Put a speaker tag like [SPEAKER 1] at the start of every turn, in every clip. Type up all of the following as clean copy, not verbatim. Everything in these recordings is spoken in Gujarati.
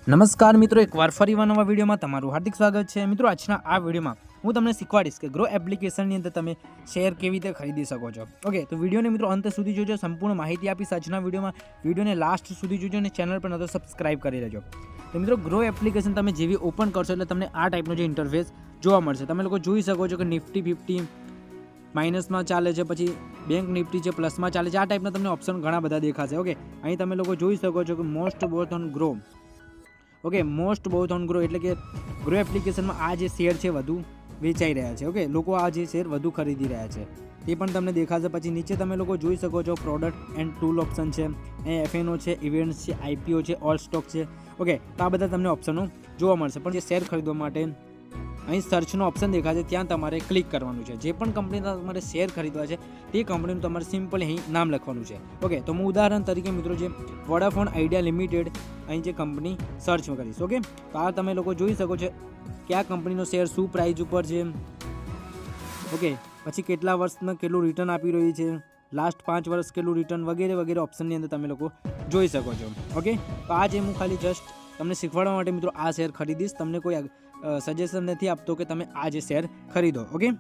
[SPEAKER 1] નમસ્કાર મિત્રો, એકવાર ફરીવાર નવા વિડીયોમાં તમારું હાર્દિક સ્વાગત છે। મિત્રો, આજના આ વિડીયોમાં હું તમને શીખવાડીશ કે ગ્રો એપ્લિકેશનની અંદર તમે શેર કેવી રીતે ખરીદી શકો છો। ઓકે, તો વિડીયોને મિત્રો અંત સુધી જોજો, સંપૂર્ણ માહિતી આપીશ આજના વિડીયોમાં। વિડીયોને લાસ્ટ સુધી જોજો અને ચેનલ પર ન તો સબસ્ક્રાઇબ કરી લેજો। તો મિત્રો, ગ્રો એપ્લિકેશન તમે જેવી ઓપન કરશો એટલે તમને આ ટાઈપનો જે ઇન્ટરફેસ જોવા મળશે। તમે લોકો જોઈ શકો છો કે નિફ્ટી 50 માઇનસમાં ચાલે છે, પછી બેંક નિફ્ટી છે પ્લસમાં ચાલે છે। આ ટાઈપના તમને ઓપ્શન ઘણા બધા દેખાશે। ઓકે, અહીં તમે લોકો જોઈ શકો છો કે most both on grow, okay, most both on grow એટલે કે ગ્રો એપ્લિકેશનમાં આ જે શેર છે વધુ વેચાઈ રહ્યા છે। ઓકે, લોકો આ જે શેર વધુ ખરીદી રહ્યા છે તે પણ તમને દેખાશે। પછી નીચે તમે લોકો જોઈ શકો છો પ્રોડક્ટ એન્ડ ટૂલ ઓપ્શન છે, FNO છે, ઇવેન્ટ્સ છે, IPO છે, ઓલ સ્ટોક છે। ઓકે, તો આ બધા તમને ઓપ્શનો જોવા મળશે। પણ જે શેર ખરીદવા માટે અહીં સર્ચનો ઓપ્શન દેખાશે, ત્યાં તમારે ક્લિક કરવાનું છે। જે પણ કંપનીના તમારે શેર ખરીદવા છે તે કંપનીનું તમારે સિમ્પલ અહીં નામ લખવાનું છે। ઓકે, તો હું ઉદાહરણ તરીકે મિત્રો જે વોડાફોન આઈડિયા લિમિટેડ અહીં જે કંપની સર્ચ કરીશ। ઓકે, તો આ તમે લોકો જોઈ શકો છો કે આ કંપનીનો શેર શું પ્રાઇસ ઉપર છે, ઓકે, પછી કેટલા વર્ષમાં કેટલું રિટર્ન આપી રહી છે, લાસ્ટ 5 વર્ષ કેટલું રિટર્ન વગેરે વગેરે ઓપ્શનની અંદર તમે લોકો જોઈ શકો છો। ઓકે, તો આ જે હું ખાલી જસ્ટ તમને શીખવાડવા માટે મિત્રો આ શેર ખરીદીશ, તમને કોઈ સજેશન નથી આપતો કે તમે આ જે શેર ખરીદો। ઓકે,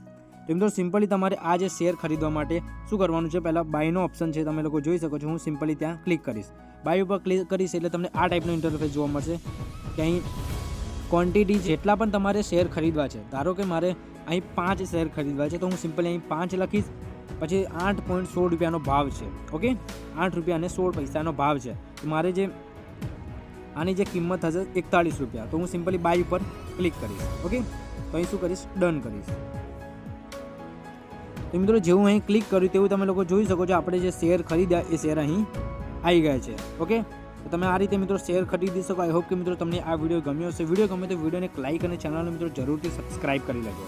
[SPEAKER 1] તો મિત્રો સિમ્પલી તમારે આ જે શેર ખરીદવા માટે શું કરવાનું છે, પહેલાં બાયનો ઓપ્શન છે તમે લોકો જોઈ શકો છો। હું સિમ્પલી ત્યાં ક્લિક કરીશ, બાય ઉપર ક્લિક કરીશ એટલે તમને આ ટાઈપનો ઇન્ટરફેસ જોવા મળશે કે અહીં ક્વોન્ટિટી જેટલા પણ તમારે શેર ખરીદવા છે, ધારો કે મારે અહીં 5 શેર ખરીદવા છે તો હું સિમ્પલી અહીં 5 લખીશ, પછી 8.16 રૂપિયાનો ભાવ છે। ઓકે, 8 રૂપિયા અને 16 પૈસાનો ભાવ છે, તો મારે જે આની જે કિંમત હશે 41 રૂપિયા, તો હું સિમ્પલી બાય ઉપર ક્લિક કરીશ। ઓકે, તો અહીં શું કરીશ, ડન કરીશ। તો મિત્રો જેવું અહીં ક્લિક કર્યું તેવું તમે લોકો જોઈ શકો છો આપણે જે શેર ખરીદ્યા એ શેર અહીં આવી ગયા છે। ઓકે, તો તમે આ રીતે મિત્રો શેર ખરીદી શકો। આઈ હોપ કે મિત્રો તમને આ વિડીયો ગમ્યો હશે। વિડીયો ગમે તો વિડીયોને એક લાઇક અને ચેનલને મિત્રો જરૂરથી સબસ્ક્રાઇબ કરી લેજો।